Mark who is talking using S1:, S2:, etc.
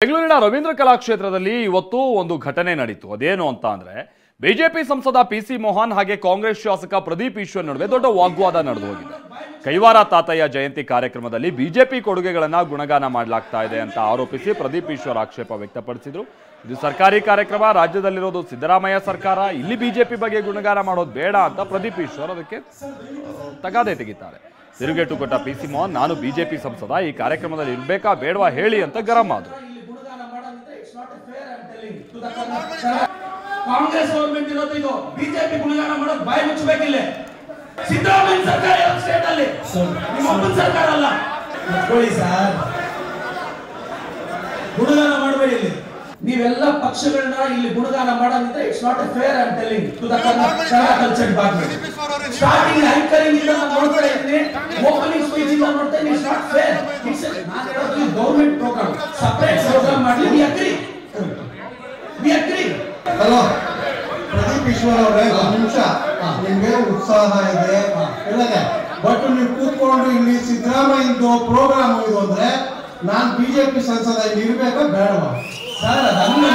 S1: ಬೆಂಗಳೂರಿನ ರವೀಂದ್ರ ಕಲಾಕ್ಷೇತ್ರದಲ್ಲಿ ಇವತ್ತು ಒಂದು ಘಟನೆ ನಡೆಯಿತು. ಅದೇನು ಅಂತ ಅಂದ್ರೆ ಬಿಜೆಪಿ ಸಂಸದ ಪಿಸಿ ಮೋಹನ್ ಹಾಗೆ ಕಾಂಗ್ರೆಸ್ ಶಾಸಕ ಪ್ರದೀಪ್ ಈಶ್ವರ್ ನಡುವೆ ದೊಡ್ಡ ವಾಗ್ವಾದ ನಡೆದು ಹೋಗಿದೆ. ಕೈವಾರ ತಾತಯ್ಯ ಜಯಂತಿ ಕಾರ್ಯಕ್ರಮದಲ್ಲಿ ಬಿಜೆಪಿ ಕೊಡುಗೆಗಳನ್ನ ಗುಣಗಾನ ಮಾಡಲಾಗ್ತಾ ಇದೆ ಅಂತ ಆರೋಪಿಸಿ ಪ್ರದೀಪ್ ಈಶ್ವರ್ ಆಕ್ಷೇಪ ವ್ಯಕ್ತಪಡಿಸಿದ್ರು. ಇದು ಸರ್ಕಾರಿ ಕಾರ್ಯಕ್ರಮ, ರಾಜ್ಯದಲ್ಲಿರೋದು ಸಿದ್ದರಾಮಯ್ಯ ಸರ್ಕಾರ, ಇಲ್ಲಿ ಬಿಜೆಪಿ ಬಗ್ಗೆ ಗುಣಗಾನ ಮಾಡೋದು ಬೇಡ ಅಂತ ಪ್ರದೀಪ್ ಈಶ್ವರ್ ಅದಕ್ಕೆ ತಗಾದೆ ತೆಗಿತಾರೆ. ತಿರುಗೇಟು ಕೊಟ್ಟ ಪಿಸಿ ಮೋಹನ್, ನಾನು ಬಿಜೆಪಿ ಸಂಸದ, ಈ ಕಾರ್ಯಕ್ರಮದಲ್ಲಿ ಇರ್ಬೇಕಾ ಬೇಡವಾ ಹೇಳಿ ಅಂತ ಗರಂ ಆದ್ರು.
S2: ಕಾಂಗ್ರೆಸ್ ಗವರ್ಮೆಂಟ್ ಇರೋದು ಇದು, ಬಿಜೆಪಿ ಗುಣಗಾನ ಮಾಡೋದು ಬಾಯಿ ಮುಚ್ಚಬೇಕಿಲ್ಲ. ಸಿದ್ದರಾಮಯ್ಯ ಸರ್ಕಾರ ಇರೋ ಸ್ಟೇಟ್ ಅಲ್ಲಿ ನಿಮ್ಮೊಬ್ಬನ ಸರ್ಕಾರ ಅಲ್ಲ. ನೋಡಿ ಸರ್, ಗುಣಗಾನ ಮಾಡಬೇಡಿ. ಇಲ್ಲಿ ನೀವೆಲ್ಲ ಪಕ್ಷಗಳನ್ನ ಇಲ್ಲಿ ಗುಣಗಾನ ಮಾಡೋದಿದ್ರೆ it's not a fair. I am telling to the Kannada culture department. Starting anchoring ಇಂದ ನಾನು ನೋಡ್ತಾ ಇದ್ದೀನಿ, ಓಪನಿಂಗ್ ಸ್ಪೀಚ್ ಇಂದ ನೋಡ್ತಾ ಇದ್ದೀನಿ. It's not fair. ನಾನು ಹೇಳೋದು ಗವರ್ಮೆಂಟ್ ಪ್ರೋಗ್ರಾಮ್, ಸಪರೇಟ್ ಪ್ರೋಗ್ರಾಮ್ ಮಾಡಲಿ. We agree.
S3: Hello Pradeep Eshwar ಅವರೇ, ಒಂದು ನಿಮಿಷ. ನಿಮ್ಗೆ ಉತ್ಸಾಹ ಇದೆ ಹೇಳಿದೆ, ಬಟ್ ನೀವು ಕೂತ್ಕೊಂಡು ಇಲ್ಲಿ ಸಿದ್ದರಾಮಯ್ಯದು ಪ್ರೋಗ್ರಾಮ್ ಇದು ಅಂದ್ರೆ ನಾನು ಬಿಜೆಪಿ ಸಂಸದ ಇಲ್ಲಿ ಇರ್ಬೇಕಾ ಬೇಡವಾ
S2: ಸರ್? ಅದನ್ನು